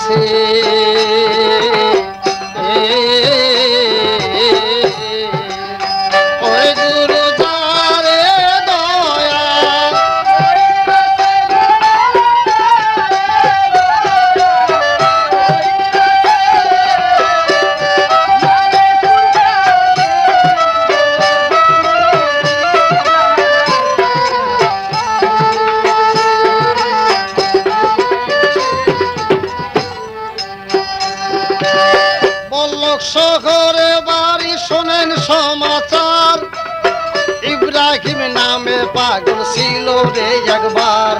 আছে ওই গুরু যারে দয়া শহরে বাড়ি শোনেন সমাচার ইব্রাহিম নামে পাগল ছিল রে একবার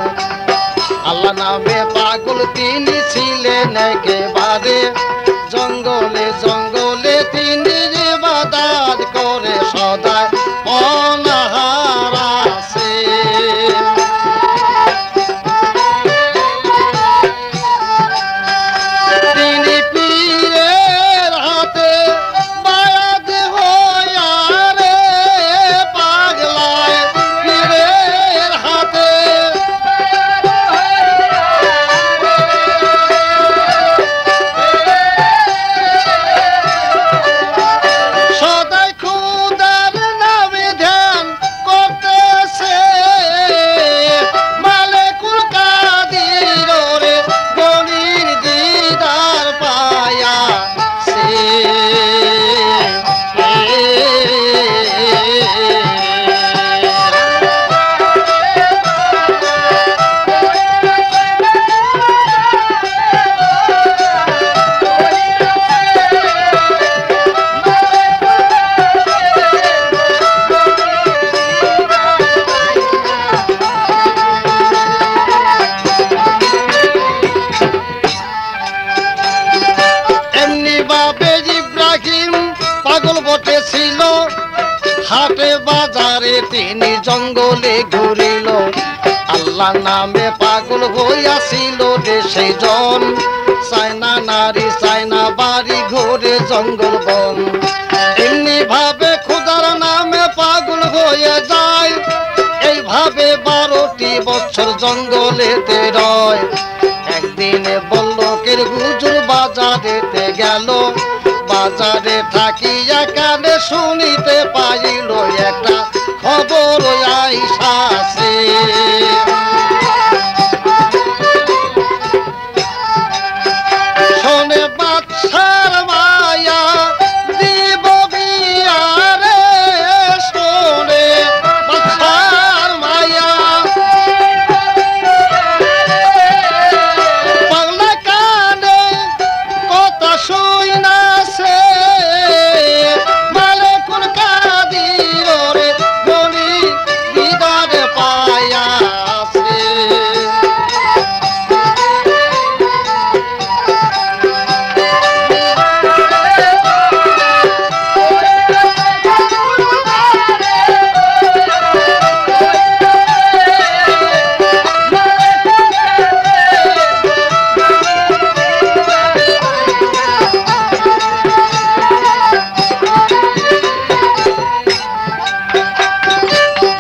আল্লাহ নামে পাগল তিনি ছিলেন একেবারে জঙ্গলে জঙ্গলে তিনি ইবাদত করে সদায় অনাহার আছে তিনি পীরের হাতে বায়াত হইয়া রে পাগলায় পীরের হাতে সদাই খুদার নামে ধ্যান করতেছে মালেকুল কাদির রে গনির দিদার পায়া সে এমনি ভাবে ইব্রাহিম পাগল বটে ছিল হাটে বাজারে তিনি জঙ্গলে ঘুরিল আল্লাহ নামে পাগল হইয়াছিল রে সেই জন চায়না নারী চায়না বাড়ি ঘুরে জঙ্গল বন এমনি ভাবে খোদার নামে পাগল হয়ে যায় এইভাবে 12টি বছর জঙ্গলেতে রয় একদিনে বল্লকের হুজুর বাজারেতে গেল বাজারে থাকিয়া কানে শুনিতে পাইল একটা খবর আইসাছে শোনে বাদশার মায়া দিব বিয়া রে শোনে বাদশার মায়া পাগলা কানে কথা শুইনাছে মালেকুল কাদির রে গনি দিদার পায়া আছে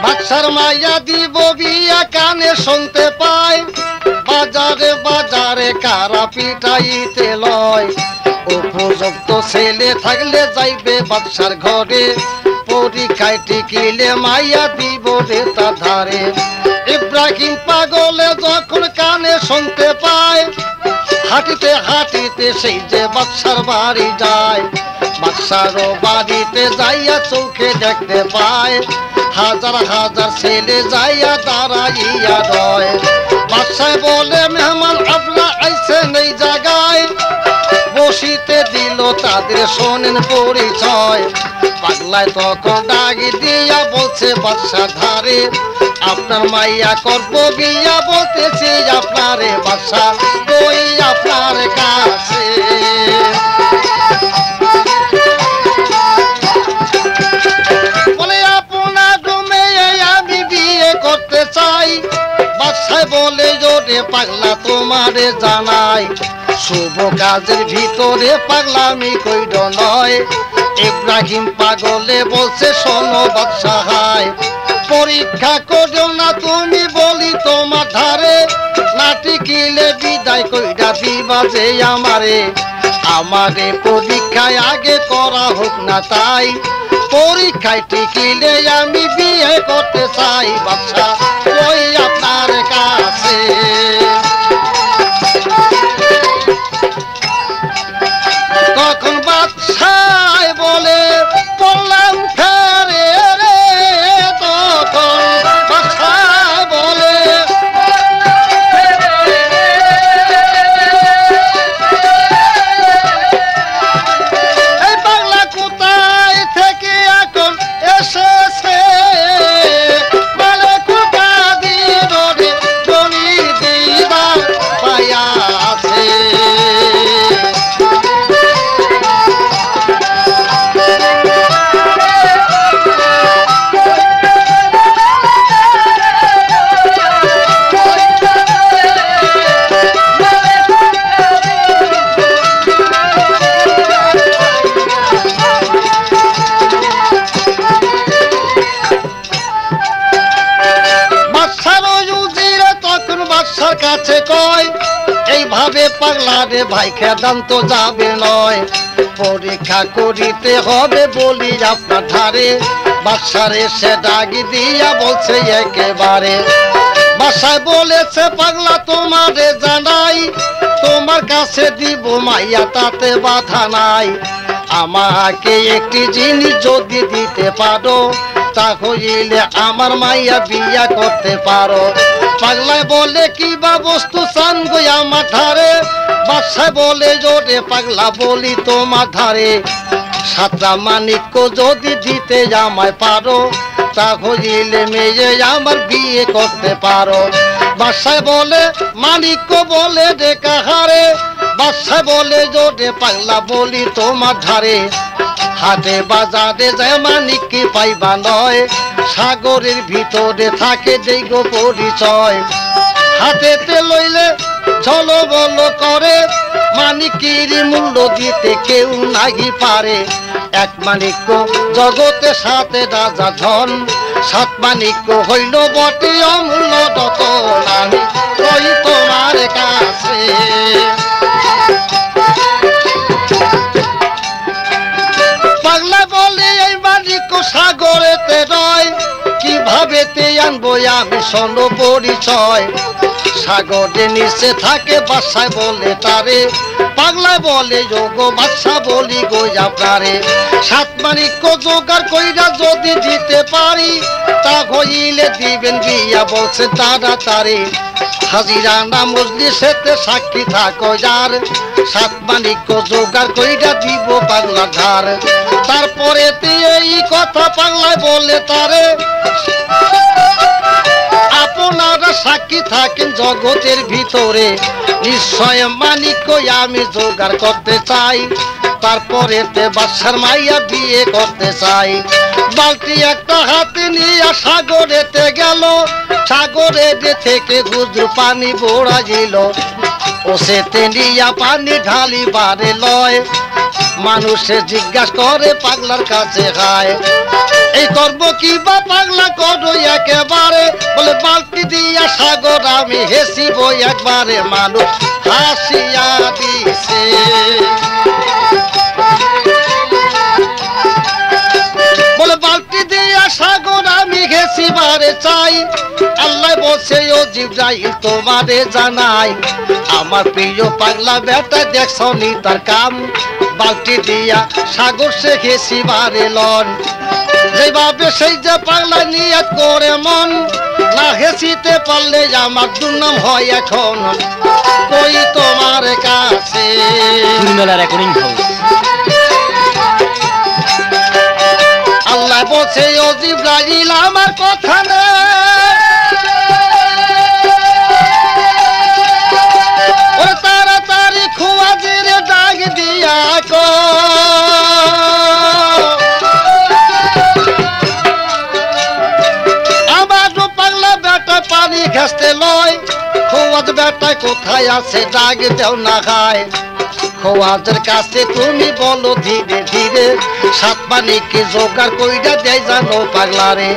বাদশার মায়া দিব বিয়া কানে শুনতে পায় বাজারে বাজারে কারা পিটাইতে লয় উপযুক্ত ছেলে থাকলে যাইবে বাদশার ঘরে পরীক্ষায় টিকিলে মাইয়া দিব রে তার ধারে ইব্রাহিম পাগলে যখন কানে শুনতে পায় হাঁটিতে হাঁটিতে সেই যে বাদশার বাড়ি যায় বাদশারও বাড়িতে যাইয়া চোখে দেখতে পায় হাজার হাজার ছেলে যাইয়া দাঁড়াইয়া রয় বাদশায় বলে মেহমান আপনার আইছেন এই জায়গায় বসিতে দিল তাদের শোনেন পরিচয় পাগলায় তখন ডাকি দিয়া বলছে বাদশার ধারে আপনার মাইয়া করব বিয়া বলতেছি আপনারে বাদশা ওই আপনার কাছে বলে আপনার মেয়ে আমি বিয়ে করতে চাই বাদশায় বলে জোরে পাগলা তোমারে জানাই শুভ কাজের ভিতরে পাগলামি কইর নয় ইব্রাহিম পাগলে বলছে শোনো বাদশাহ পরীক্ষা করিও না তুমি বলি তোমার ধারে, না টিকিলে বিদায় কইরা দিবা যে আমারে। আমারে পরীক্ষায় আগে করা হোক না তাই, পরীক্ষায় টিকিলে আমি বিয়ে করতে চাই বাদশা ওই আপনার কাছে। তখন বাদশায় বলে বললাম ফেরে রে, তখন বাদশায় বলে এই বাংলা কোথায় থেকে এখন এসেছে, বলে কোথা দিন রে জনি দিদার পাইয়া আছে। কাছে কয় এইভাবে পাগলা রে ভাই খেদান তো যাবে নয়, পরীক্ষা করিতে হবে বলি আপনার ধারে। বাদশারে সে ডাকি দিয়া বলছে একেবারে, বাসায় বলেছে পাগলা তোমারে জানাই, তোমার কাছে দিব মাইয়া তাতে বাধা নাই। আমাকে একটি জিনিস যদি দিতে পারো, তাহলে আমার মাইয়া বিয়া করতে পারো। পাগলায় বলে কি বা বস্তু চান গো আমার ধারে, বাদশায় বলে জোরে পাগলা বলি তোমার ধারে। সাতটা মানিক্য যদি দিতে আমায় পারো, তাহলে মেয়ে আমার বিয়ে করতে পারো। বাদশায় বলে মানিক্য বলে রে কাহারে, বাদশায় বলে জোরে পাগলা বলি তোমার ধারে। হাটে বাজারে যায় মানিককে পাইবা নয়, সাগরের ভিতরে থাকে দীর্ঘ পরিচয়। হাতেতে লইলে চলো বলো করে, মানিকের মূল্য দিতে কেউ নাহি পারে। এক মানিক্য জগতে সাথে রাজা ধন, সাত মানিক্য হইল বটে অমূল্য রতন। আমি কই তোমার কাছে পাগলা বলে এই মানিক্য সাগরেতে রয়, কিভাবে তে আনবো আমি শোনো পরিচয়। সাগরে নিচে থাকে বাদশায় বলে তারে, পাগলায় বলে যোগো বাদশা বলি গো আপনারে। সাত মানিক্য জোগাড় কইরা যদি দিতে পারি, তা হইলে দিবেন বিয়া বলছে তাড়াতাড়ি। হাজিরা না মজলিসেতে সাক্ষী থাকো যার, সাত মানিক্য জোগাড় কইরা দিব পাগলার ধার। তারপরে এই কথা পাগলায় বলে তারে, আপনারা সাক্ষী থাকেন জগতের ভিতরে, নিশ্চয় মানিক্য আমি জোগাড় করতে চাই। তারপরে বাদশার মাইয়া বিয়ে করতে চাই। বালতি একটা হাতে নিয়ে সাগরেতে গেল, সাগরে থেকে গুজু পানি বোড়া গেল। ও সেতে নিয়া পানি ঢালি বারে লয়, মানুষে জিজ্ঞাসা করে পাগলার কাছে খায়। এই করব কি বা পাগলা করো একেবারে, বলে বালতি দিয়া সাগর আমি হেসিব একবারে। মানুষ হাসিয়া দিছে, বলে বালতি দিয়া সাগর আমি ঘেসিবারে চাই। আল্লাহ বলছে ও জিবরাইল তোমারে জানাই, আমার প্রিয় পাগলা বেটা দেখছো নি তার কাম, বালতি দিয়া সাগর সে ঘেসিবারে লন। যেভাবে সেই যে পাগলা নিয়ত করে মন, না হেসিতে পারলে আমার দুর্নাম হয় এখন। কই তোমার কাছে আল্লাহ বলছে ও জিবরাইল আমার কথা নেই, ও তাড়াতাড়ি খুয়াজির ডাক দিয়া কো, আমার পাগলা বেটা পানি ঘেসতে লয়, খুয়াজ বেটা কোথায় আছে ডাক দেও না খায়। খোয়াজের কাছে তুমি বলো ধীরে ধীরে সাত মানিককে জোগাড় কইরা দেয় জানো পাগলারে।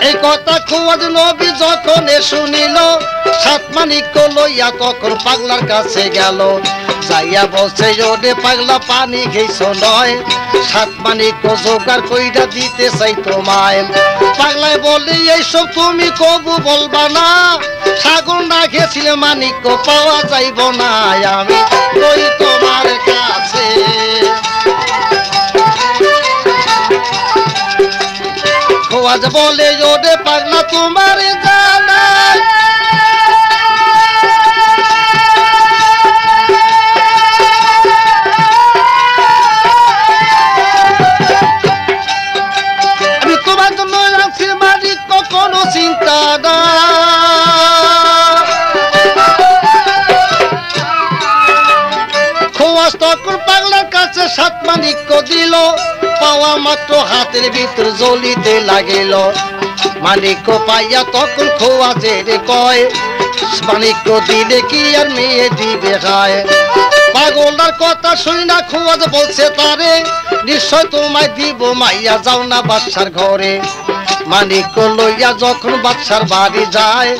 এই কথা খোয়াজ নবী যখন শুনিল সাত মানিক লইয়া তখন পাগলার কাছে গেল। যাইয়া বলছে ওরে পাগলা পানি খেয়েছ নয়, সাত মানিক জোগাড় কইরা দিতে চাই তোমায়। পাগলায় বলে এইসব তুমি কবু বলবা না, সাগর না খেয়েছিলে মানিক পাওয়া যাইব না, আমি কই তোমার কাছে। খোয়াজ বলে ওরে পাগলা তোমার জানা আমি তোমার জন্য আছি মালিক কোনো চিন্তা না। খোয়াজ তখন পাগলার কাছে সাত মানিক দিল, পাওয়া মাত্র হাতের ভিতর জ্বলিতে লাগিল। মানিক পাইয়া তখন খোয়াজের কয় মানিক দিলে কি আর মেয়ে দিবে খায়। পাগলার কথা শুই না খোয়াজ বলছে তারে নিশ্চয় তোমায় দিব মাইয়া যাও না বাদশার ঘরে। মানিক লইয়া যখন বাদশার বাড়ি যায়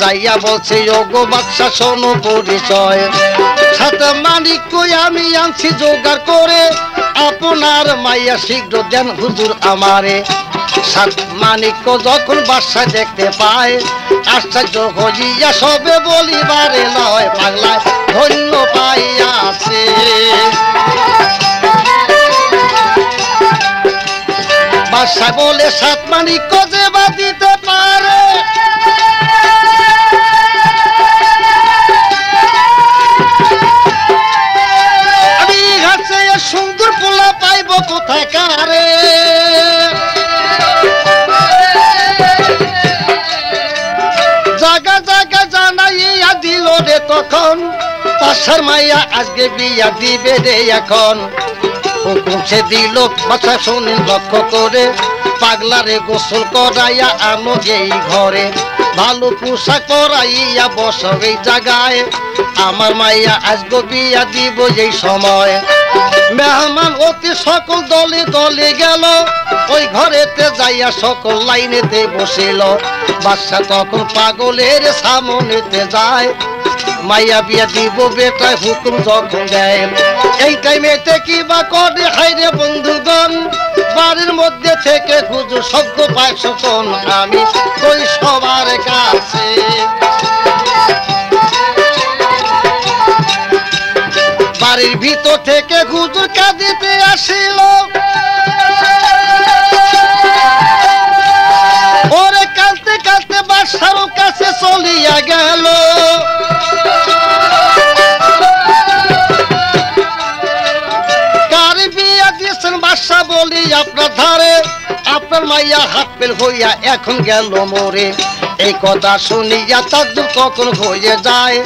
যাইয়া বলছে ওগো বাদশা শোনো পরিচয়। সাথে মানিক কই আমি আনছি জোগাড় করে আপনার মাইয়া শীঘ্র দেন হুজুর আমারে। সাত মানিক যখন বাদশায় দেখতে পায় আশ্চর্য হইয়া সবে বলিবারে লয় পাগলায় ধন্য পাইয়াছে। বাদশা বলে সাত মানিক যে বা দিতে পারে, আমি ঘাটে সুন্দর পোলা পাইব কোথায় কারে। জাগা জাগা জানাইয়া দিল রে তখন পাশার মাইয়া আজকে বিয়া দিবে রে এখন। হুকুম সে দিল বাদশা শুনেন লক্ষ্য করে পাগলারে গোসল করাইয়া আনো এই ঘরে। ভালো পোশাক পরাইয়া বসো এই জায়গায় আমার মাইয়া আজকে বিয়া দিব এই সময়। মেহমান অতি সকল দলে দলে গেল ওই ঘরেতে যাইয়া সকল লাইনেতে বসিল। বাদশা তখন পাগলের সামনেতে যায় মাইয়া বিয়া দিব বেটায় হুকুম যখন দেয়। এই টাইমেতে কি বা করে হাইরে বন্ধুগণ বাড়ির মধ্যে থেকে খুঁজো শব্দ পায় শোষণ আমি কই সবার কাছে। বাড়ির ভিতর থেকে হুজুর কাঁদিতে আসিল, ওরে কাঁদতে কাঁদতে বাদশার কাছে চলিয়া গেল। কার বিয়া দিয়েছেন বাদশা বলি আপনার ধারে, আপনার মাইয়া হাত পেল হইয়া এখন গেল মোরে। এই কথা শুনিয়া তাজ্জুব তখন হয়ে যায়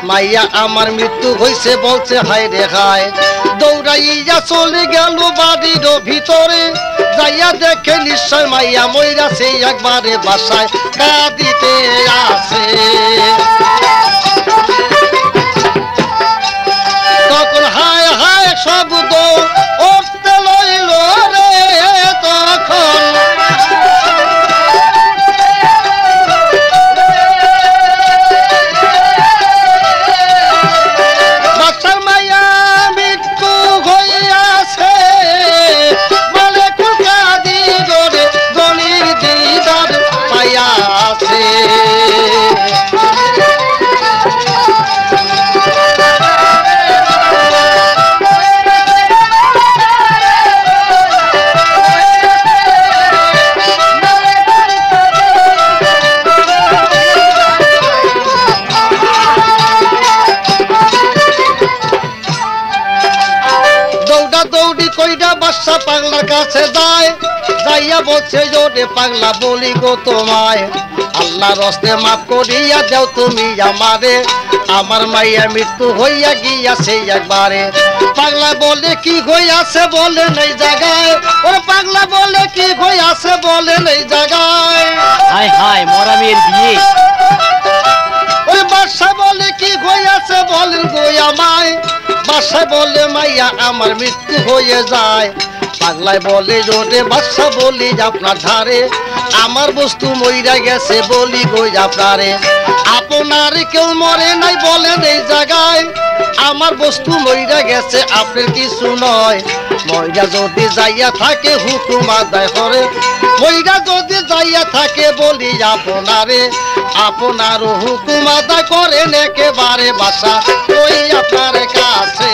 মাইয়া আমার মৃত্যু হইছে বলছে হায় রে হায়। দৌড়াইয়া চলে গেল বাড়ির ভিতরে যাইয়া দেখে নিশ্চয় মাইয়া মইরাছে একবারে বাসায় কাঁদিতে আসে। তখন হায় হায় শব্দ উঠতে লইল রে তখন বাদশার মাইয়া মৃত্যু হইয়াছে বলে কুকাদি গরে গলির দিদার পাইয়াছে। বাদশা পাগলার কাছে যায় যাইয়া বলছে জোরে পাগলা বলি গো তোমায় আল্লাহর হস্তে মাফ করিয়া দাও তুমি আমারে, আমার মাইয়া মৃত্যু হইয়া গিয়াছে একবারে। পাগলা বলে কি হইয়াছে বলে নেই জায়গায়, ও পাগলা বলে কি হইয়াছে বলে নেই জায়গায়। হায় হায় মরা মেয়ের বিয়ে। ওই বাদশা বলে কি হইয়াছে বলেন গো আমায়, বাদশাহ বলে মাইয়া আমার মৃত্যু হয়ে যায়। পাগলায় বলে ওরে বাদশাহ বলি আপনার ধারে, আমার বস্তু মইরা গেছে বলি গো আপনারে। আপনার কেউ মরে নাই বলেন এই জায়গায়, আমার বস্তু মইরা গেছে আপনার কিছু নয়। মইরা যদি যাইয়া থাকে হুকুম আদায় করে, মইরা যদি যাইয়া থাকে বলি আপনারে, আপনারও হুকুম আদায় করেন একেবারে বাদশাহ ওই আপনার কাছে।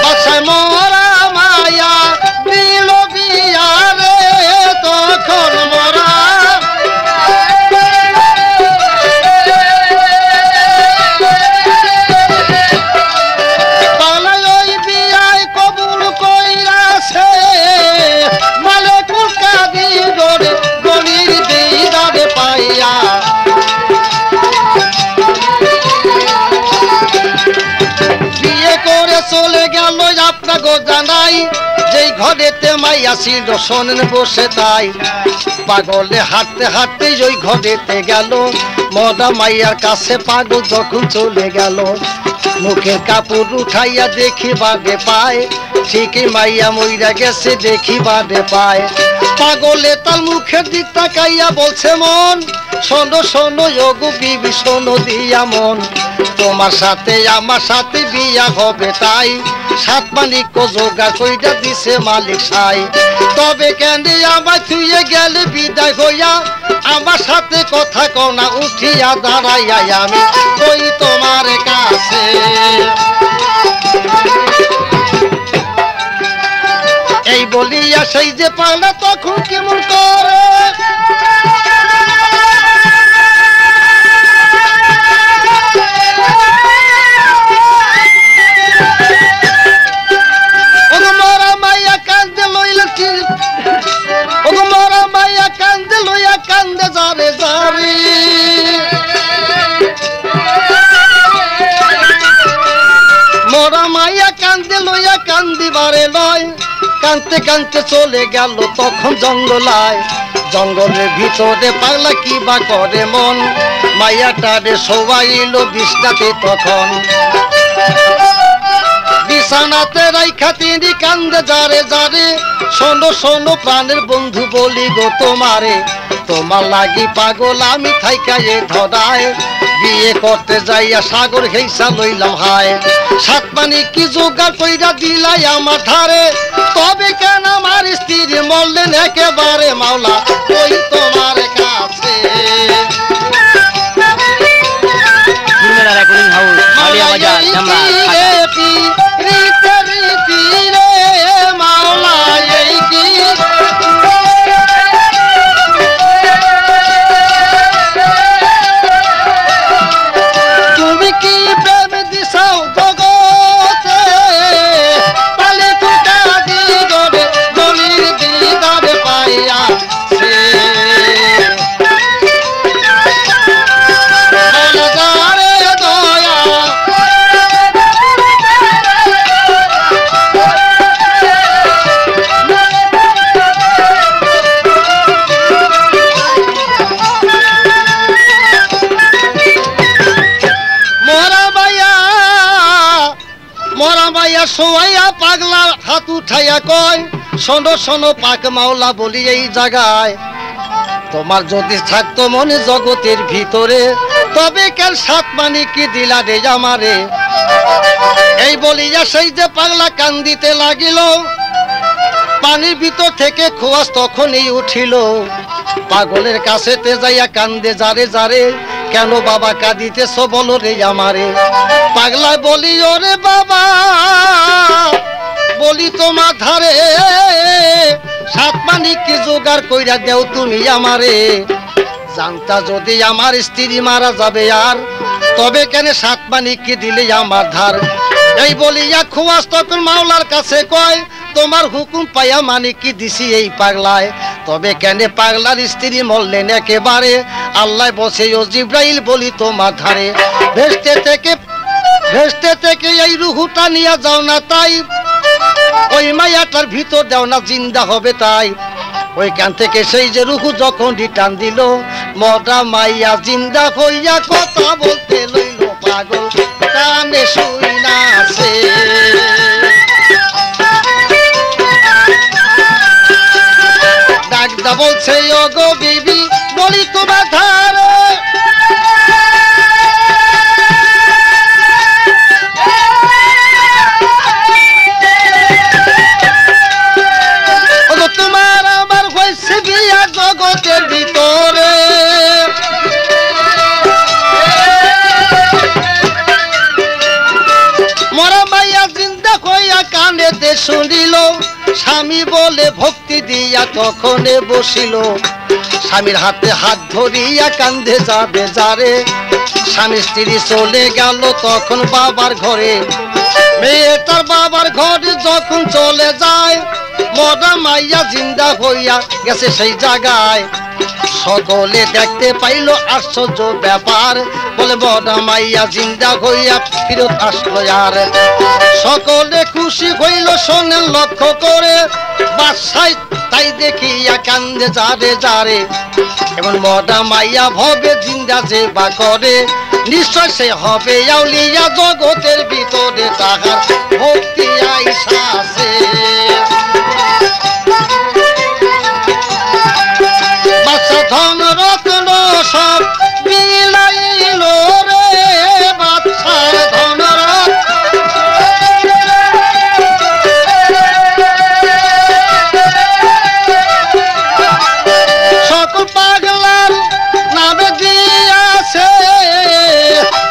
বাদশাহ মরা মায়া দিল বিয়া রে, তখন মরা পাগলায় ওই বিয়ায় কবুল কইরাছে, মালিকুল কাদির গনির দিদারে পাইয়া। বিয়ে করে চলে গেল আপনাকে জানাই, যেই ঘরেতে মাইয়া ছিল শোনেন বসে তাই। পাগলে হাঁটতে হাঁটতে ওই ঘরেতে গেল, মরা মাইয়ার কাছে পাগল যখন চলে গেল। মুখের কাপড় উঠাইয়া দেখি বাদে পায়, ঠিকই মাইয়া মইরা গেছে দেখি বাদে পায়। পাগলে তার মুখের দিক তাকাইয়া বলছে মন, শোনো শোনো যোগু বিবি শোনো দিয়া মন, তোমার সাথে আমার সাথে বিয়া হবে তাই। সাত মালিক জোগাড় কইরা দিছে মালিক সাই। তবে কেন আমার থুয়ে গেলে বিদায় হইয়া, আমার সাথে কথা কনা উঠিয়া দাঁড়াইয়া আমি ওই তোমার কাছে। এই বলিয়া সেই যে পাগলা তখন কেমন করে কান্দে যারে যারে। মরা মাইয়া কান্দে লইয়া কান্দিবারে লয়, কানতে কানতে চলে গেল তখন জঙ্গলায়। জঙ্গলের ভিতরে পাগলা কি বা করে মন, মাইয়াটারে শোয়াইল বিছনাতে তখন। বিছানাতে রাইখা তিনি কান্দে যারে যারে, শোনো শোনো প্রাণের বন্ধু বলি গো তোমারে, তোমার লাগি পাগল আমি থাইকা এ ধরায়। বিয়ে করতে যাইয়া সাগর হেইসা লইলাম হায়, সাত মানি কি জোগাড় কইরা দিলাই আমার ধারে। তবে কেন আমার স্ত্রী মরলেন একেবারে মাওলা ওই তোমার কাছে। তুমি কি প্রেম দিছাও জগতে, তালে ফুটা দিগরে গলির দিদারে পাইয়া সে। সোয়াইয়া পাগলা হাত উঠাইয়া কয়, শোনো শোনো পাক মাওলা বলি এই জায়গায়, তোমার যদি থাকতো মনে জগতের ভিতরে, তবে কেন সাত মানি কি দিলা রে আমারে। এই বলিয়া সেই যে পাগলা কান্দিতে লাগিল, পানির ভিতর থেকে খোয়াস তখনই উঠিল। পাগলের কাছেতে যাইয়া কান্দে যারে যারে, কেন বাবা কাঁদিতেছ বলো রে আমারে। পাগলা বলি ওরে বাবা বলি তোমার ধারে, সাত মানি কি জোগাড় কইরা দেও তুমি আমারে। জানতা যদি আমার স্ত্রী মারা যাবে আর, তবে কেন সাত মানি কি দিলে আমার ধার। এই বলিয়া খোয়াস তখন মাওলার কাছে কয়, তোমার হুকুম পাইয়া মানি কি দিছি এই পাগলায়। তবে কেন পাগলার স্ত্রী মরলেন একেবারে, আল্লাহ বসে ও জিব্রাইল বলি তোমার ধারে। ভেস্তে থেকে এই রুহুটা নিয়ে যাও না তাই, ওই মায়াটার ভিতর দেও না জিন্দা হবে তাই। ওইখান থেকে সেই যে রুহু যখন রিটার্ন দিল, মরা মাইয়া জিন্দা হইয়া কথা বলতে লইল পাগল কানে শুই না আছে ডাকদা বলছে ও গো বিবি বলি তোমার ধারে তোমার আমার হয়েছে বিয়া জগতের ভিতরে মরা মাইয়া জিন্দা হইয়া কানেতে শুনিল স্বামী বলে ভক্তি দিয়া তখনে বসিল স্বামীর হাতে হাত ধরিয়া কান্দে যাবে যারে স্বামী স্ত্রী চলে গেল তখন বাবার ঘরে মেয়েটার বাবার ঘরে যখন চলে যায় মরা মাইয়া জিন্দা হইয়া গেছে সেই জায়গায় সকলে দেখতে পাইল আশ্চর্য ব্যাপার বলে মরা মাইয়া জিন্দা হইয়া ফিরত আসলো আর সকলে খুশি হইল শোনেন লক্ষ্য করে বাসায় তাই দেখিয়া কান্দে যারে যারে এমন মরা মাইয়া ভবে জিন্দা যে বা করে নিশ্চয় সে হবে আউলিয়া জগতের ভিতরে তাহার ভক্তি আইসা আছে বাচ্চা ধন রত্ন সব বিলাইল রে বাচ্চার ধন সকল পাগলার নামে দিয়াছে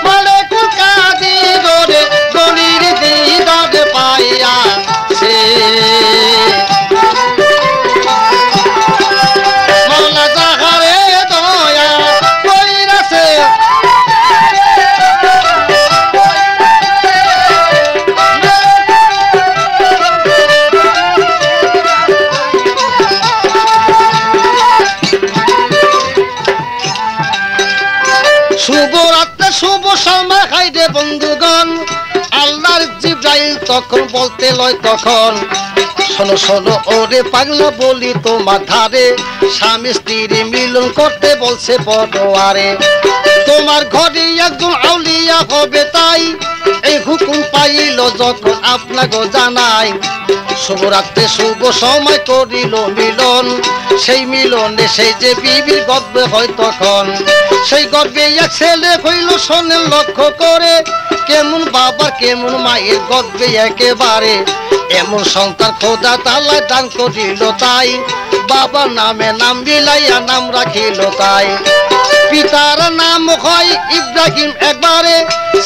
বলে কুকাদি ধরে গলির দিদার পাইয়াছে মৌলা যাহারে দয়া কইরাছে শুভ রাত্রে শুভ সময় খাইরে বন্ধুগণ আল্লাহর জিব্রাইল তখন বলতে লয় তখন শোনো শোনো ওরে পাগলা বলি তোমার ধারে স্বামী স্ত্রী মিলন করতে বলছে বড়োয়ারে তোমার ঘরে একজন আউলিয়া হবে তাই এই হুকুম পাইল যখন আপনাকে জানাই শুভ রাত্রে শুভ সময় করিল মিলন সেই মিলনে সেই যে বিবির গর্বে হয় তখন সেই গর্বে এক ছেলে হইল শোনেন লক্ষ্য করে কেমন বাবা কেমন মায়ের গর্বে একেবারে এমন সন্তান খোদা তাআলা দান করিল তাই বাবার নামে নাম বিলাইয়া নাম রাখিল তাই পিতার নাম হয় ইব্রাহিম একবারে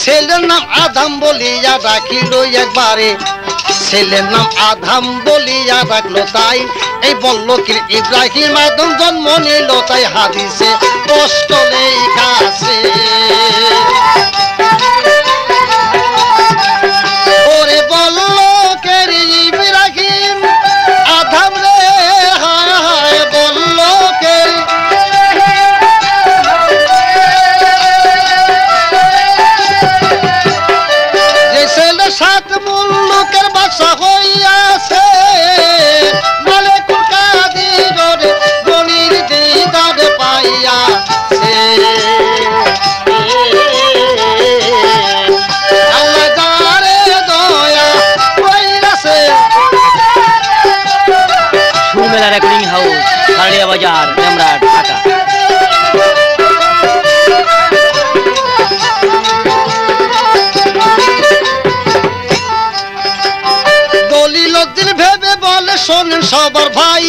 ছেলের নাম আদম বলিয়া রাখিল একবারে ছেলের নাম আদম বলিয়া রাখলো তাই এই বলল কি ইব্রাহিম আদম জন্ম নিল তাই হাদিসে কষ্ট লেখা আছে ওরে বলল কে ইব্রাহিম আদম রে হায় হায় বলল কে ছেলে সাত মুলুকের বাদশা হইয়াছে বলে কুকাদি ধরে গনির দিদার পাইয়াছে আল্লাহ যারে দয়া কইরাছে সুরমেলা রেকর্ডিং হাউস খালিয়া বাজার ডেমরা ঢাকা দলিলদ্দিন ভেবে বলে শোনেন সবার ভাই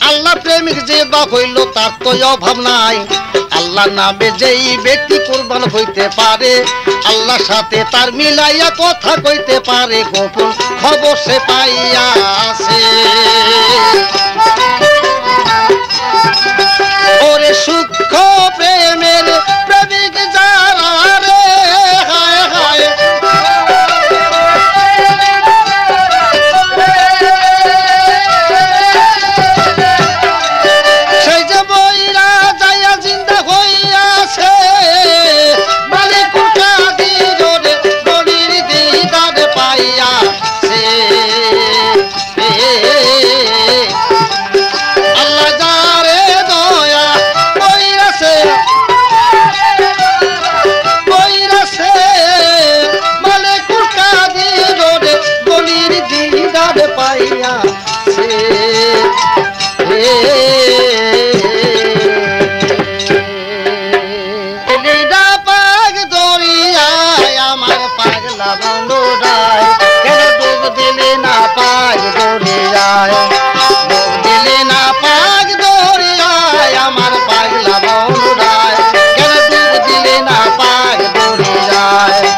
আল্লাহ প্রেমিক যে বা হইল তার তো অভাব নাই আল্লাহ নামে যেই ব্যক্তি কুরবান হইতে পারে আল্লাহর সাথে তার মিলাইয়া কথা কইতে পারে গোপন খবর সে পাইয়াছে ওরে সূক্ষ্ম প্রেমের প্রেমিক যারা রে হায় হায় সেই যে বইরা যাইয়া জিন্দা হইয়াছে মালিক কুকাদি ধরে গলির দিদার পাইয়াছে হইয়াছে লীলা পাগ দরিয়ায় আমার পাগলা বন্ধুরায় কেন ডুব দিলে না পাগ দরিয়ায় ডুব দিলে না পাগ দরিয়ায় আমার পাগলা বন্ধুরায় কেন ডুব দিলে না পাগ দরিয়ায়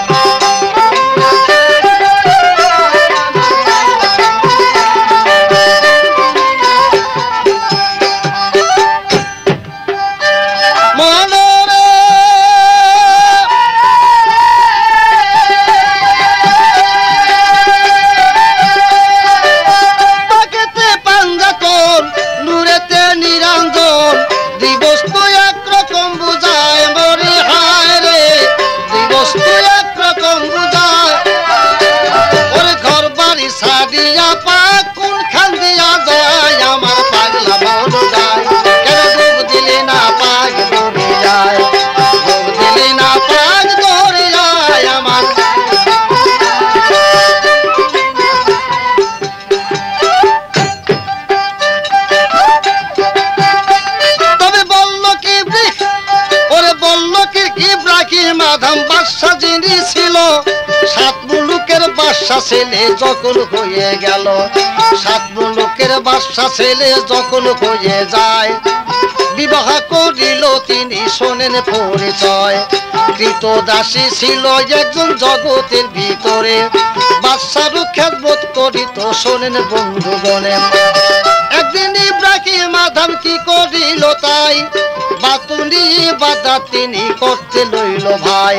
ছেলে যখন হয়ে গেল সাত মুলুকের বাদশা ছেলে যখন হয়ে যায় বিবাহ করিল তিনি শোনেন পরিচয় কৃতদাসী ছিল একজন জগতের ভিতরে বাদশার খেদমত করিত শোনেন বন্ধুগণে একদিন ইব্রাহিম আদম কি করিল তাই বাতুনি বাদা তিনি করতে লইল ভাই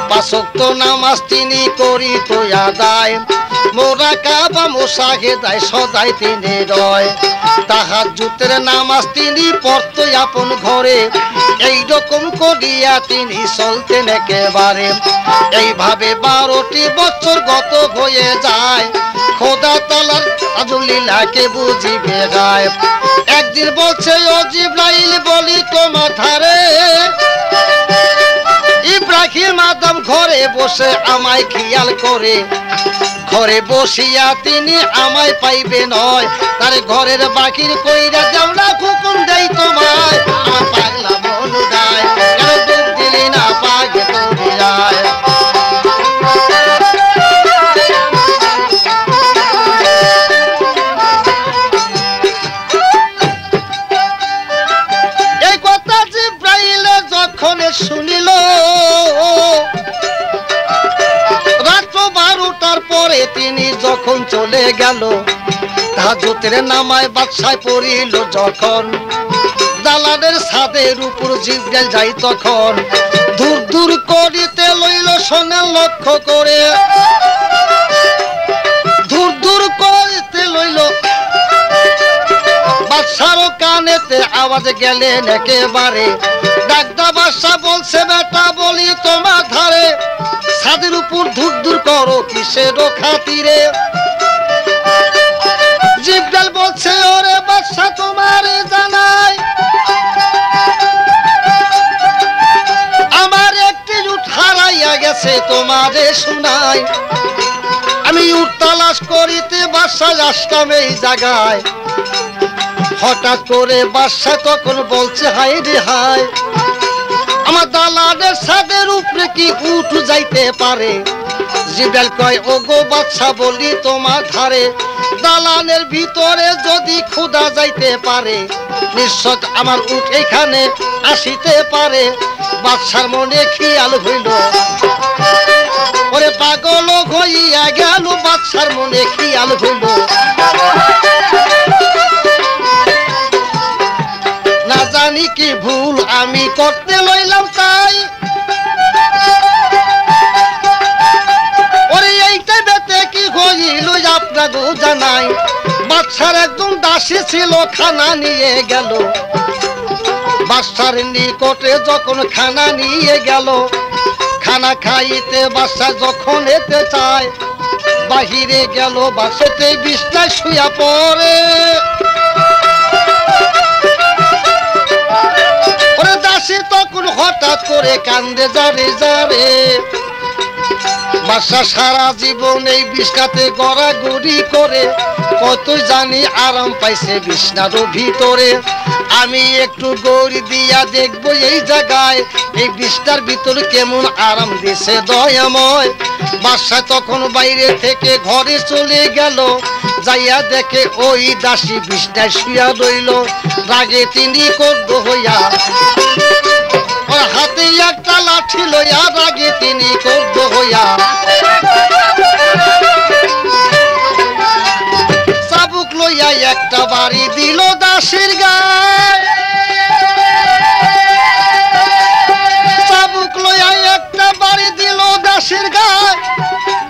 পাঁচ ওয়াক্ত নামাজ তিনি করিত আদায় মোরাকাবা মুসাহিদায় সদাই তিনি রয় তাহাজ্জুদের নামাজ তিনি পড়ত আপন ঘরে এইরকম করিয়া তিনি চলতেন একেবারে এইভাবে 12টি বছর গত হয়ে যায় খোদা তাআলার আজলীলাকে বুঝিবে গায় একদিন বলছে ও জিবরাইল বলি তোমার ধারে ইব্রাহিম আদম ঘরে বসে আমায় খেয়াল করে ঘরে বসিয়া তিনি আমায় পাইবে নয় তার ঘরের বাকির কইরা দেওলা হুকুম দেই তোমায় আমার পাগলা বনু গায় কেন ডুব দিলি না পাগে দরিয়ায় এই কথা জিবরাইল যখন শুনিল পরে তিনি যখন চলে গেল তাহাজ্জুদের নামায় বাদশায় পড়িল যখন দালানের ছাদের উপর জিবরাইল যাই তখন দূর দূর করিতে লইল শোনেন লক্ষ্য করে দূর দূর করিতে লইল বাদশার কানেতে আওয়াজ গেলেন একেবারে ডাকদা বাদশা বলছে বেটা বলি তোমার ধারে ছাদের উপর ধূর ধূর করো কিসের খাতিরে জিবরাইল বলছে ওরে বাদশা তোমারে জানাই আমার একটি উট হারাইয়া গেছে তোমারে শোনাই আমি উট তালাশ করিতে বাদশা আসলাম এই জায়গায় হঠাৎ করে বাদশা তখন বলছে হায় রে হায় আমার দালানের ছাদের উপরে কি উঠ যাইতে পারে জিবরাইল কয় ওগো বাদশা বলি তোমার ধারে দালানের ভিতরে যদি খোদা যাইতে পারে নিশ্চয় আমার উঠ এখানে আসিতে পারে বাদশার মনে খেয়াল হইল ওরে পাগল হইয়া গেল বাদশার মনে খেয়াল হইল না জানি কি ভুল আমি করতে লইলাম তাই ওরে এইটা বেতে কি হইল আপনাকে জানাই বাদশার একদম দাসী ছিল খানা নিয়ে গেল বাদশার নিকটে যখন খানা নিয়ে গেল খানা খাইতে বাদশা যখন এতে চায় বাহিরে গেল বাসাতে বিছনায় শুয়া পড়ে ওরে দাসী তখন হঠাৎ করে কান্দে যারে যারে বাদশা সারা জীবন এই বিছনাতে গড়াগড়ি করে কতই জানি আরাম পাইছে বিছনার ভিতরে। আমি একটু গৌরি দিয়া দেখবো এই জায়গায় এই বিছনার ভিতরে কেমন আরাম দিছে দয়াময়। বাদশা তখন বাইরে থেকে ঘরে চলে গেল, যাইয়া দেখে ওই দাসী বিছনায় শুয়া রইল। রাগে তিনি ক্রুদ্ধ হইয়া ওর হাতে একটা লাঠি লইয়া, রাগে তিনি ক্রুদ্ধ হইয়া চাবুক লইয়া একটা বাড়ি দিল দাসীর গায়ে। চাবুক লইয়া একটা বাড়ি দিল দাসীর গায়ে।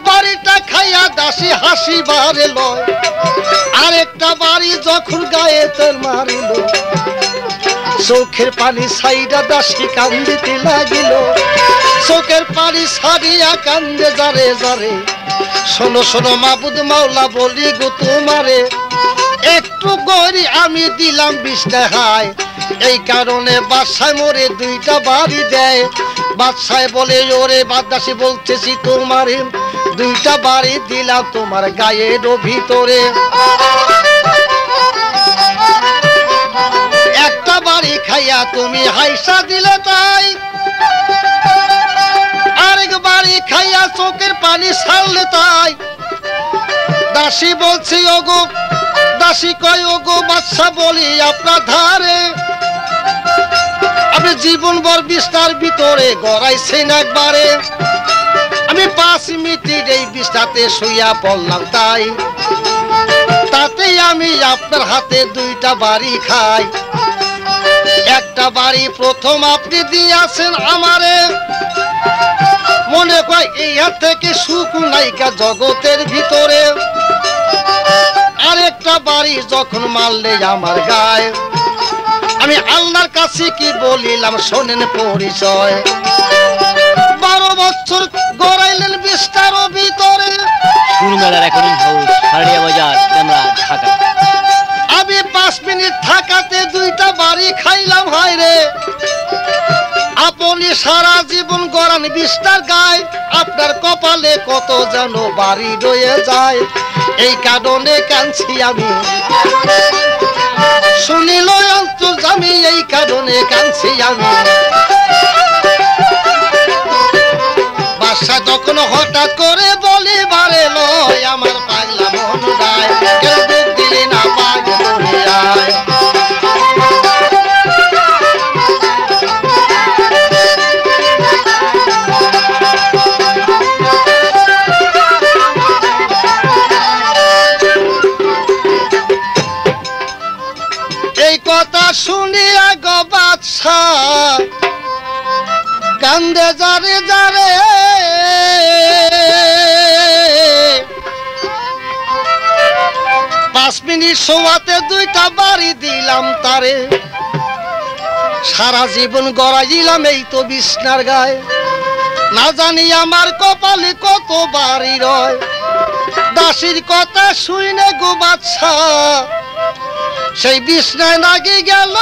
বাড়িটা খাইয়া দাসী হাসি বারে লয়, আরেকটা বাড়ি যখন গায়ে তোর মারিল, চোখের পানি সাইডা দাসী কান্দিতে লাগিল। চোখের পানি সারিয়া কান্দে যারে যারে। শোনো শোনো মাবুদ মাওলা বলি গো তোমারে, একটু গরি আমি দিলাম বিছনায় হায়, এই কারণে বাদশায় মোরে দুইটা বাড়ি দেয়। বাদশায় বলে ওরে বাদদাসী বলতেছি তোমারে দুইটা বাড়ি দিলাম তোমার গায়ের ভিতরে। একটা বাড়ি খাইয়া তুমি হাইসা দিলে তাই, আরেক বাড়ি খাইয়া চোখের পানি ছাড়লে তাই। দাসী বলছি ওগো, দাসী কয় ওগো বাদশা বলি আপনার ধারে, আপনি জীবনভর বিছনার ভিতরে গড়াইছেন একবারে। আমি 5 মিনিট এই বিছনাতে শুইয়া পড়লাম তাই, তাতেই আমি আপনার হাতে দুইটা বাড়ি খাই। একটা বাড়ি প্রথম আপনি দিয়েছেন আমারে, মনে কয় এই হাত থেকে সুখ নাইকা জগতের ভিতরে। আরেকটা বাড়ি যখন মারলে আমার গায়ে, আমি আল্লাহর কাছে কি বলিলাম শোনেন পরিচয়। 12 বছর গড়াইলেন বিছনার ভিতরে। সুরমেলা রেকর্ডিং হাউস, খারড়িয়া বাজার, ডেমরা, ঢাকা। আমি 5 মিনিট থাকাতে দুইটা বাড়ি খাইলাম হায় রে। আপনি সারা জীবন গড়ান বিছনার গায়ে, আপনার কপালে কত যেন বাড়ি রয়ে যায়। এই কারণে কাঁদছি আমি, শুনিল অন্তর্যামী, এই কারণে কাঁদছি আমি। বাদশা তখন হঠাৎ করে বলি বারে লয়, আমার পাগলা মন রায়, কেউ দুঃখ দিলি না পাগল দুনিয়ায়। এই কথা শুনিয়া গো বাদশা কান্দে যারে যারে। 5 মিনিট শোয়াতে দুইটা বাড়ি দিলাম তারে, সারা জীবন গড়াইলাম এই তো বিছনার গায়ে। না জানি আমার কপালে কত বাড়ি রয়। দাসীর কথা শুনে গো বাদশা সেই বিছনায় লাগি গেল,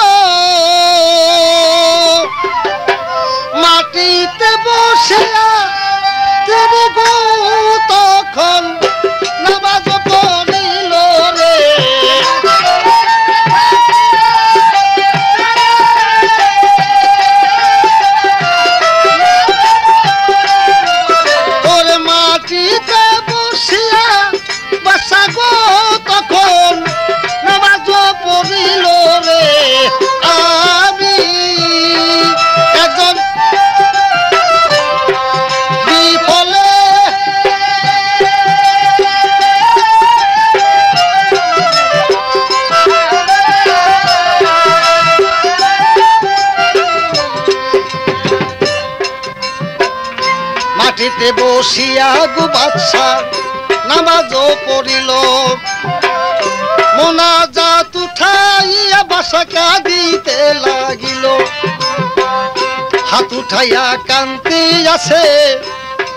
মাটিতে বসে তিনি গো তখন নামাজ পড়িল রে। ওরে মাটিতে বসিয়া বাসা গো তখন নামাজ পড়িল রে। আমি একজন বিফলে মাটিতে বসিয়া গো বাদশা নামাজ পড়িল, মোনাজাত উঠাইয়া বাসা কাঁদিতে লাগিল। হাত উঠাইয়া কান্তি আছে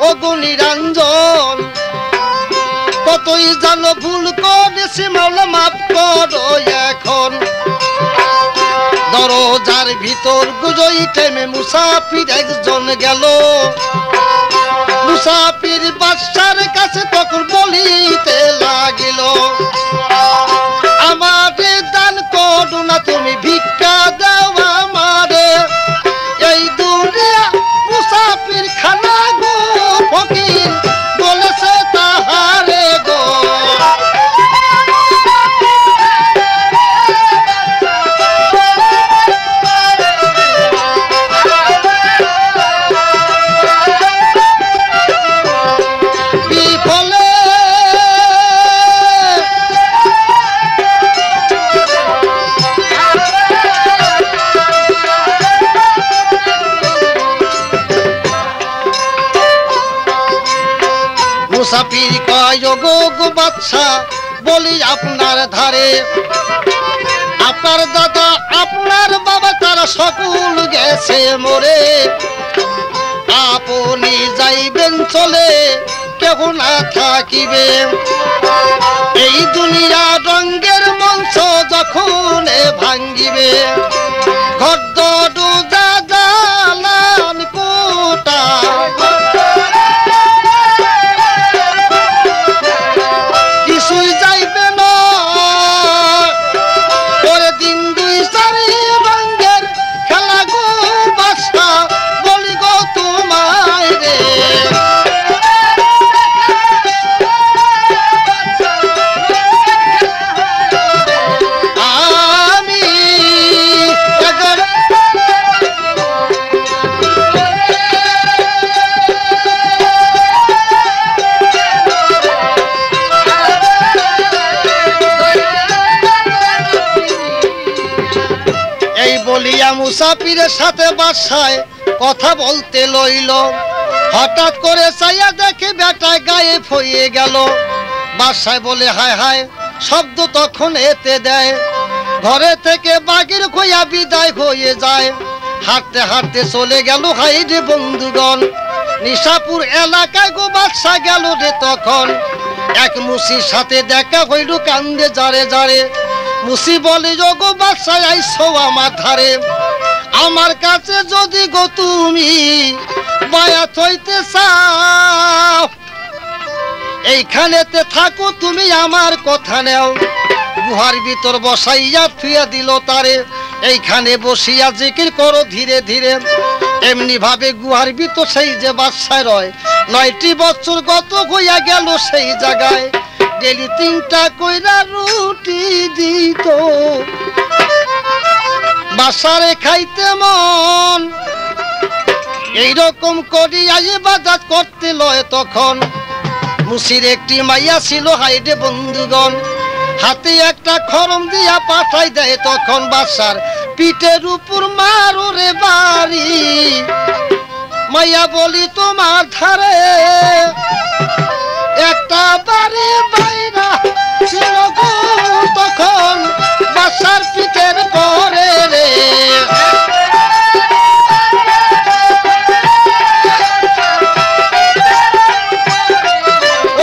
ও গো নিরঞ্জন, কতই জানো ভুল করেছি মাওলা মাফ করো এখন। দরজার ভিতর গুজই টেমে মুসাফির একজন গেল, মুসাফির বাদশার কাছে তখন বলিতে লাগিল, গো গো বাদশা বলি আপনার ধারে আপনার দাদা আপনার বাবা তারা সকল গেছে মরে আপনি যাইবেন চলে কেহ না থাকিবে এই দুনিয়া রঙ্গের মঞ্চ যখন ভাঙ্গিবে ঘরদড়ু দালান কোটা কিছুই যাইবে না ওরে দিন দুই চারি রঙ্গের খেলা গো বাদশা বলি গো তোমায় রে মুসাফিরের সাথে বাদশায় কথা বলতে লইল হঠাৎ করে চাইয়া দেখে বেটায় গায়েব হয়ে গেল বাদশায় বলে হায় হায় শব্দ তখন এতে দেয় ঘরে থেকে বাগির খোয়া বিদায় হয়ে যায় হাঁটতে হাঁটতে চলে গেল হাইরে বন্ধুগণ নিশাপুর এলাকায় গো বাদশা গেল রে তখন এক মুসির সাথে দেখা হইল কান্দে জারে জারে মুসি বলে গো বাদশা আইছো আমার ধারে আমার কাছে যদি গো তুমি বায়াত হইতে চাও এইখানেতে থাকো তুমি আমার কথা নেও গুহার ভিতর বসাইয়া থুইয়া দিল তারে এইখানে বসিয়া জিকির করো ধীরে ধীরে এমনি ভাবে গুহার ভিতর সেই যে বাদশায় রয় 9টি বছর গত হইয়া গেল সেই জায়গায় ডেলি 3টা কইরা রুটি দিত বাসারে খাইতে মন এইরকম করিয়া ইবাদত করতে লয় তখন মুসির একটি মাইয়া ছিল হাইডে বন্ধুগণ হাতে একটা খরম দিয়া পাঠাই দেয় তখন বাসার পিঠের উপর মারো রে বাড়ি মাইয়া বলি তোমার ধারে একটা বাড়ি বাইরা ছিল গো তখন বাসার পিঠের পরে রে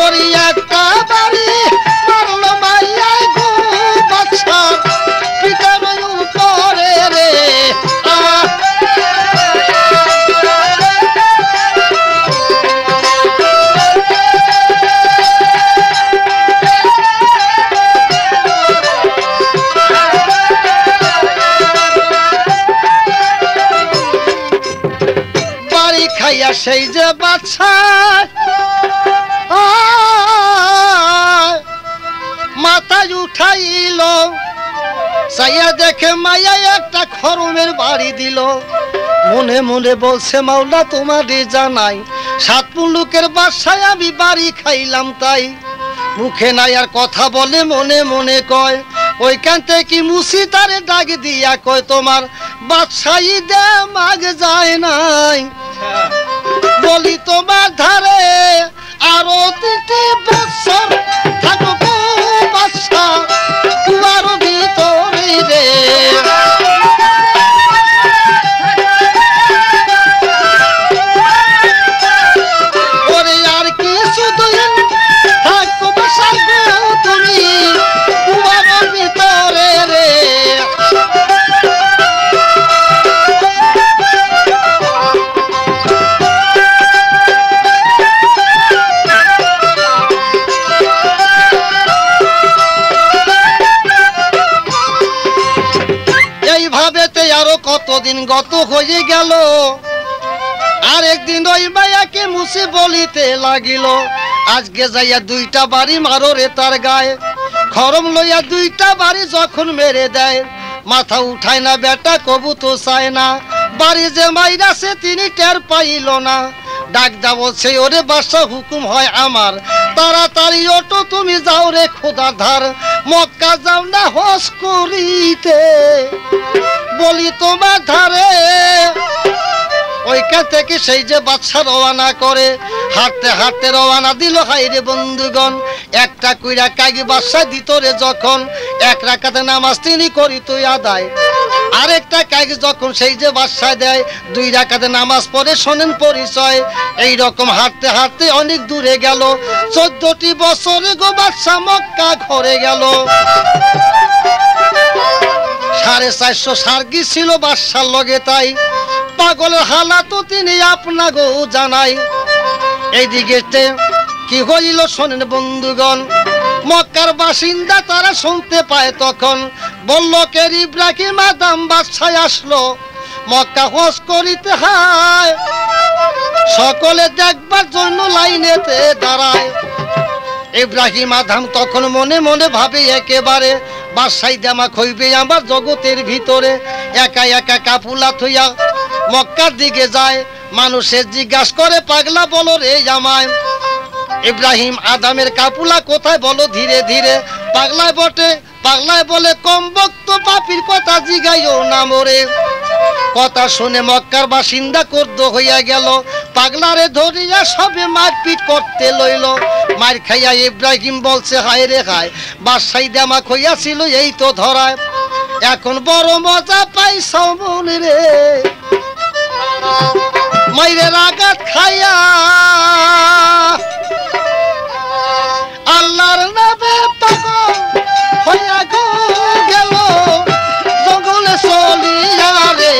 ওরি একটা বাড়ি মারলো মাইয়া গো বাসার পিঠের উপরে রে সেই যে বাদশা মাথায় উঠাইল চাইয়া দেখে মাইয়া একটা খরমের বাড়ি দিল মনে মনে বলছে মাওলা তোমারে জানাই 7 মুলুকের বাদশায় আমি বাড়ি খাইলাম তাই মুখে নাই আর কথা বলে মনে মনে কয় ওইখান থেকে মুসি তারে ডাক দিয়া কয় তোমার বাদশাই দে মাগ যায় নাই বলি তোমার ধারে আরো 3টি বছর থাকবো বাদশা তোমার ভিতরে রে ওরে আর কি শুধু থাকবো বাদশা তুমি তোমার ভিতরে রে কতদিন গত হয়ে গেল আর একদিন ওই মায়াকে মুসি বলিতে লাগিল আজকে যাইয়া 2টা বাড়ি মারো রে তার গায়ে খরম লইয়া 2টা বাড়ি যখন মেরে দেয় মাথা উঠায় না বেটা কবু তো চায় না বাড়ি যে মাইরাছে তিনি টের পাইল না ডাক দা বলছে ওরে বাদশা হুকুম হয় আমার তাড়াতাড়ি ওঠো তুমি যাও রে খোদা ধার মক্কা যাও না হজ করিতে বলি তোমার ধারে ওইখান থেকে সেই যে বাদশা রওনা করে হাঁটতে হাঁটতে রওনা দিল। হাইরে বন্ধুগণ, একটা কইরা কাগি বাদশা দিতরে যখন এক রাকাতে নামাজ তিনি করিত আদায়, আরেকটা কাগি যখন সেই যে বাদশা দেয় 2 রাকাতে নামাজ পড়ে। শোনেন পরিচয়। এই রকম হাঁটতে হাঁটতে অনেক দূরে গেল। 14টি বছরে গো বাদশা মক্কা ঘরে গেল। 450 সার্গি ছিল বাদশার লগে, তাই পাগলের হালাত তিনি আপনাগো জানাই। এইদিকে কি হইল শোনেন বন্ধুগণ, মক্কার বাসিন্দা তারা শুনতে পায় তখন বলল কে ইব্রাহিম আদম বাদশা আসলো মক্কা হজ করিতে। হায় সকলে দেখবার জন্য লাইনেতে দাঁড়ায়। ইব্রাহিম আদম তখন মনে মনে ভাবে একেবারে বাদশাই দেমাক হইবে আমার জগতের ভিতরে। একা একা কাপুলা থইয়া মক্কার দিকে যায়। মানুষের জিজ্ঞাসা করে পাগলা বলো রে আমায়, ইব্রাহিম আদমের কাপুলা কোথায় বলো ধীরে ধীরে। পাগলায় বটে, পাগলায় বলে কম বক্ত পাপির কথা জিগাইও না মোরে। কথা শুনে মক্কার বাসিন্দা ক্রুদ্ধ হইয়া গেল। পাগলারে ধরিয়া সবে মারপিট করতে লইল। মার খাইয়া ইব্রাহিম বলছে হায় রে হায়, বাদশাই দেমাক হইয়াছিল এই তো ধরায়। এখন বড় মজা পাইছ মন রে, মাইরের আঘাত খাইয়া আল্লাহর নামে পাগল হইয়া গো গেল জঙ্গলে চলিয়া রে।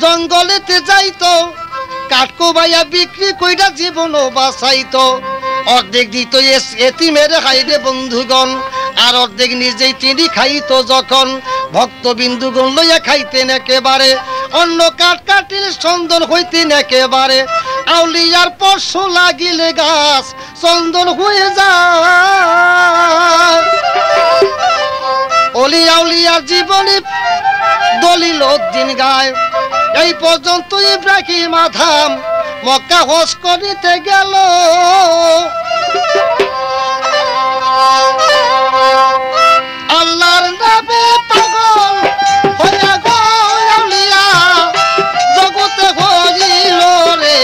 জঙ্গলেতে যাইতো কাঠকো ভাইয়া বিক্রি কইরা জীবন বাঁচাইতো। অর্ধেক দিত এতিমের হাইরে বন্ধুগণ, আর অর্ধেক নিজেই তিনি খাইতো। যখন ভক্তবিন্দুগণ লইয়া খাইতেন একেবারে, অন্য কাঠ কাটির চন্দন হইতেন একেবারে। আউলিয়ার পরশ লাগিলে গাছ চন্দন হয়ে যায়। অলি আউলিয়ার জীবনী দলিল দিন গায়। এই পর্যন্ত ইব্রাহিম আদম মক্কা হজ করিতে গেল। আল্লাহর নামে পাগল হইয়া গো আউলিয়া জগতে হইল রে।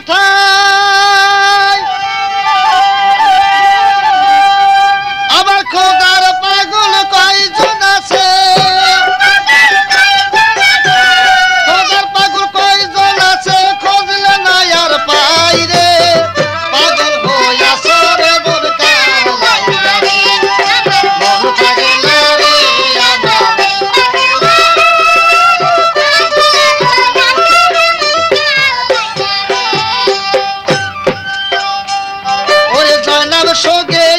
সর্বঠাই আবার খোদার পাগল কয়জন আছে, খোদার পাগল কয়জন আছে খুঁজলে না আর পাই রে। পাগল হইয়া সরে বোরকা মন পাগলা রে সোগে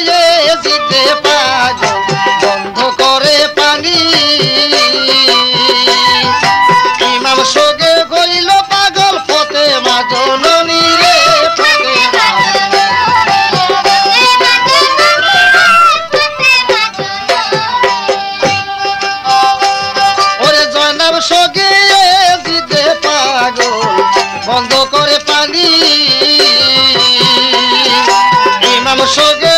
জিতে পাগল বন্ধ করে পানি। ইমাম সোগে গইল পাগল ফতে মাজননী রে। ওরে জয়নাব সোগে জিতে পাগল বন্ধ করে পানি। ইমাম সোগে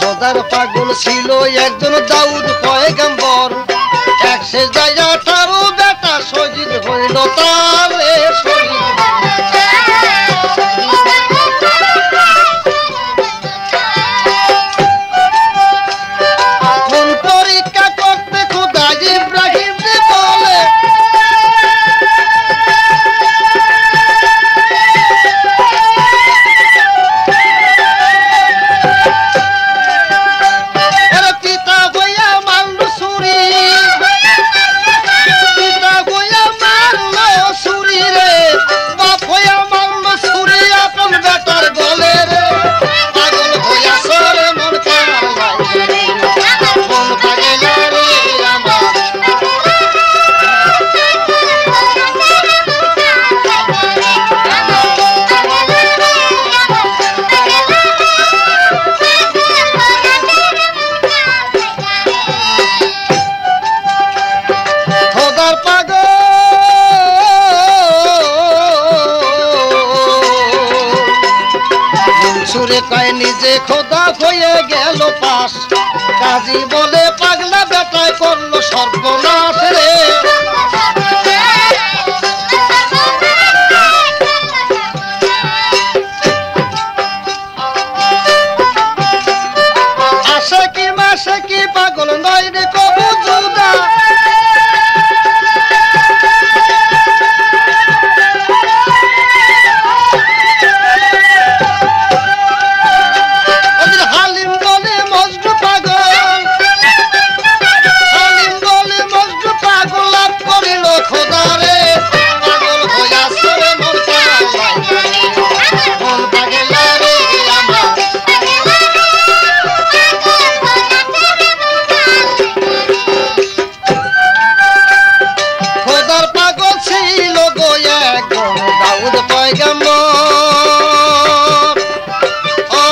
খোদার পাগল ছিল একজন দাউদ পয়গম্বর, এক সেজদায় 18 বেটা শহীদ হইল তার রে শহীদ। কোন পরীক্ষা করতে খোদা ইব্রাহিম বলে পিতা হইয়া মারল ছুরি, পিতা হইয়া মারল ছুরি রে, বাপ হইয়া মারল ছুরি আপন বেটার গলে রে। পাগল হইয়া সরে মন কার লাই, মন পাগলা রে আমার। খোদার পাগল সুরে কয় নিজে খোদা হয়ে গেল পাশ, কাজী বলে পাগলা বেটায় করলো সর্বনাশ রে। আসে কি মাসে কি পাগল নয় রে কবু জুদা, ওদের হালিম বলে মজনু পাগল, হালিম বলে মজনু পাগল লাভ করিল খোদা রে। পাগল হইয়া সরে মন পাগলাই, মন পাগলা রে আমার। খোদার পাগল ছিল গো একজন দাউদ পয়গম্বর, ও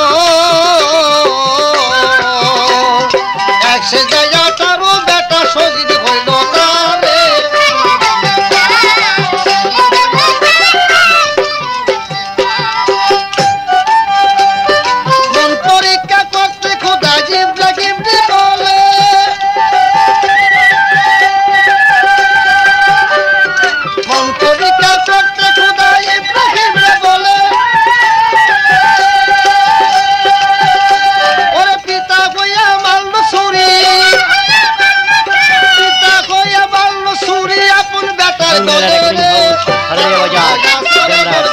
এক সেজদায় 18 বেটা শহীদ হইল তার রে। মন পরীক্ষা করতে খোদা ইব্রাহিম বলে মন পরীক্ষা করতে খোদা ইব্রাহিম বলে ওরে পিতা হইয়া মারল ছুরি, পিতা হইয়া মারল ছুরি আপন বেটার গলে রে। খালিয়া বাজার জেমরাট।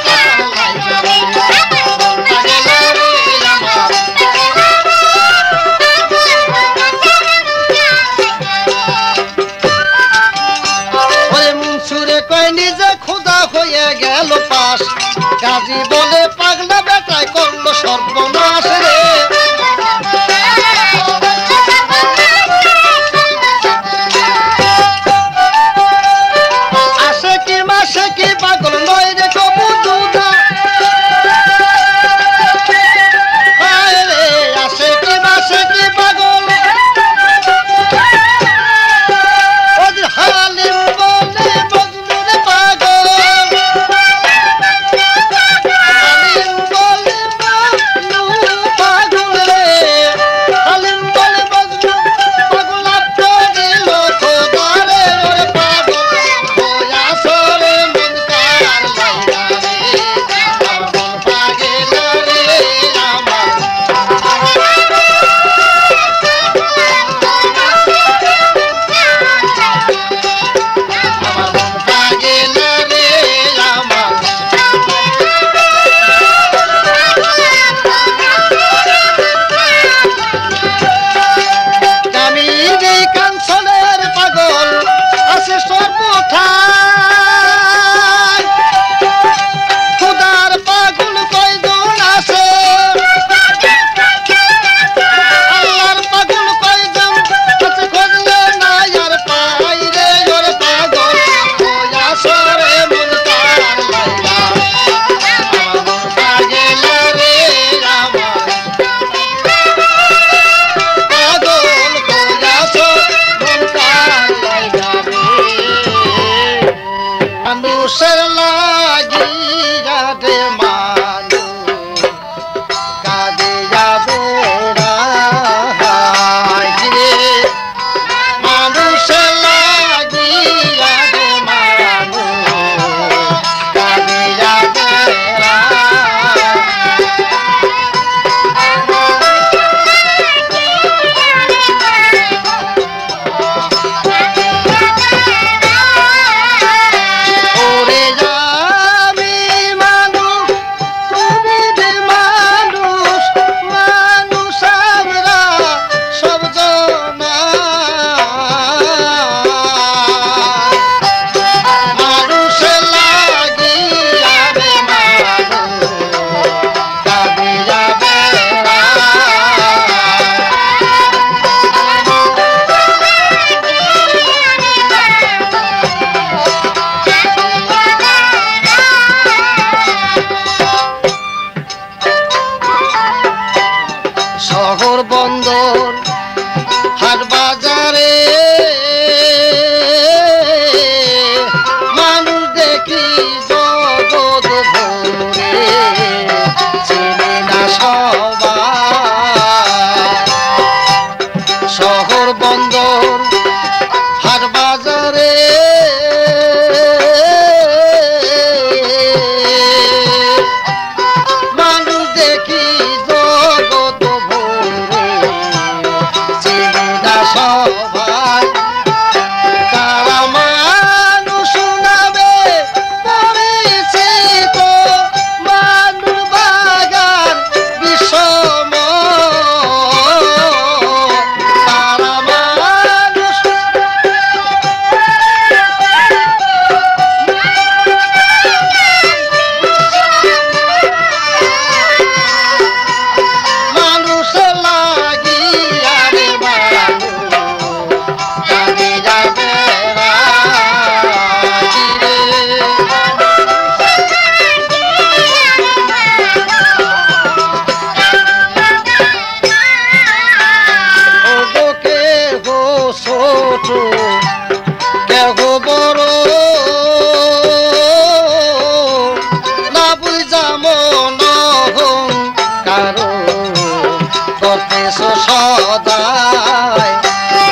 সদাই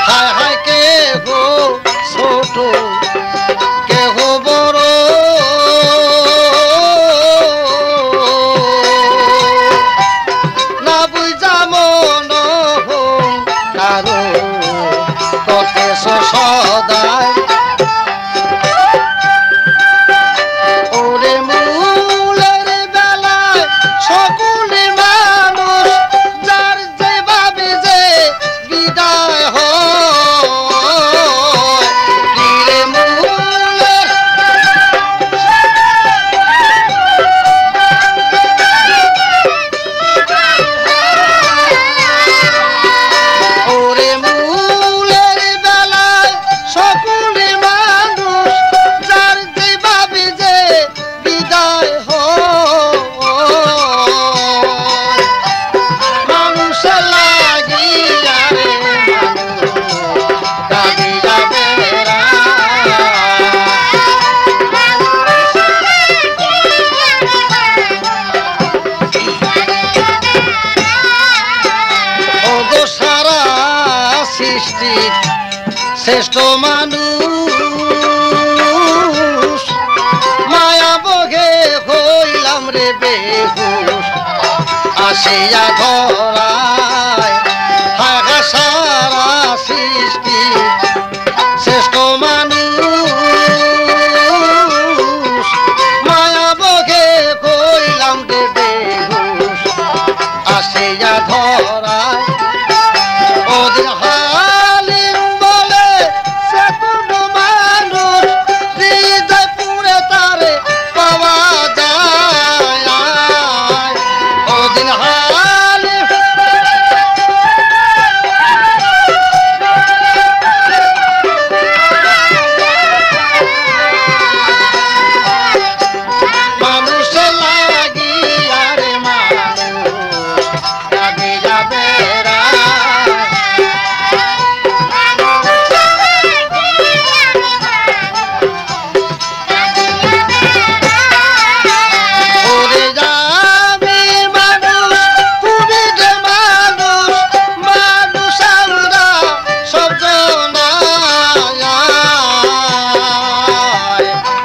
হায় হায় কে গো ছোট কে গো বড় না বুঝা মন কারো কতেছ সদাই ওরে মূলের বেলায় সকলে মানুষ যার যে ভাবে যে বিদায় হয় কিরে মূলের ওরে মূলের বেলায় সকলে মানুষ যার যে ভাবে যে বিদায় হয় মানুষ লাগিয়া রে কাঁদিয়া বেড়া ও গো সারা সৃষ্টি শ্রেষ্ঠ মানুষ মায়া বগে হইলাম রে বেহুশ আসিয়া ধরায় হায় হায় সারা সৃষ্টি শ্রেষ্ঠ মানুষ মায়া বগে হইলাম রে বেহুশ আসিয়া ধরায় ওদের হালিম বলে সে কোনো মানুষ হৃদয় পুরে তারে পাওয়া যায় ওদিন হালিম মানুষ লাগিয়া রে মানুষ কাঁদিয়া বেড়ায় ওরে যাবি মানুষ তুমি যে মানুষ মানুষ আমরা সব জনায়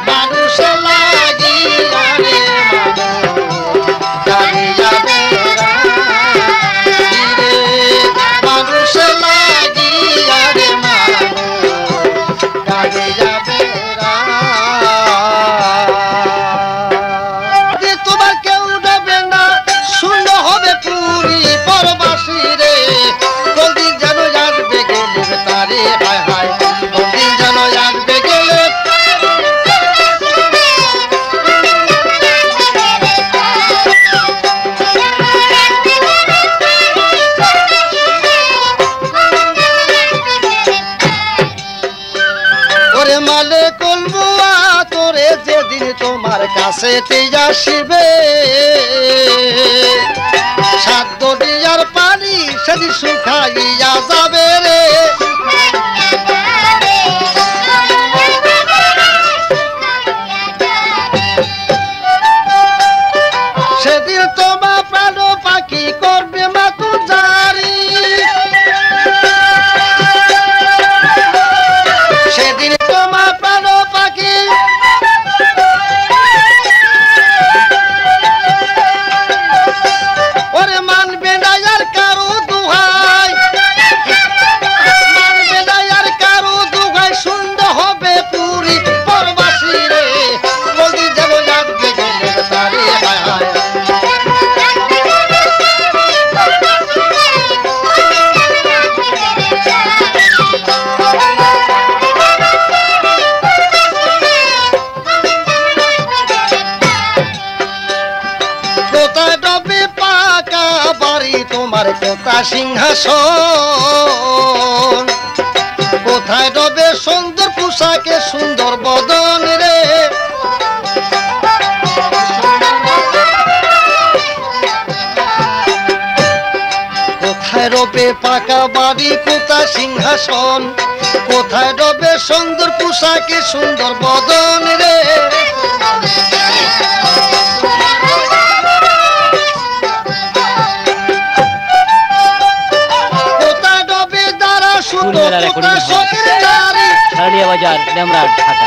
মানুষ লাগিয়া রে মানুষ কাঁদিয়া বেড়ায় রে মানুষ লাগিয়া রে মানুষ কাঁদিয়া বেড়ায় তোমার কেউ দেবে না শূন্য হবে পুরী পরবাসী রে কোনদিন যেন আসবে গেলে তারে হায় হায় কোনদিন যেন আসবে গেলে ওরে মালে কলবুয়া তোরে যেদিন তোমার কাছে আসিবে সাধ্য দিয়ার পানি সেদিন শুকাইয়া যাবে রে সেদিন তোমার প্রাণ পাখি করবে মাতু জারি সেদিন তোমার প্রাণ পাখি ওরে মানবে না আর কারো দুহাই মানবে না আর কারো দুহাই শূন্য হবে পুরী পরবাসী রে বলদি যেন যাবে গেলে তারে হায় হায় কোথায় ডবে পাকা বাড়ি তোমার কোথা সিংহাসন কোথায় ডবে সুন্দর পোশাকে সুন্দর বদন রে কোথায় রবে পাকা বাড়ি কোথা সিংহাসন কোথায় রবে সুন্দর পোশাকে সুন্দর বদন রে যুগ ফুলবেলা রেকর্ডিং পুত্র হাউস শক্তির নারী সারড়িয়া বাজার ডেমরা ঢাকা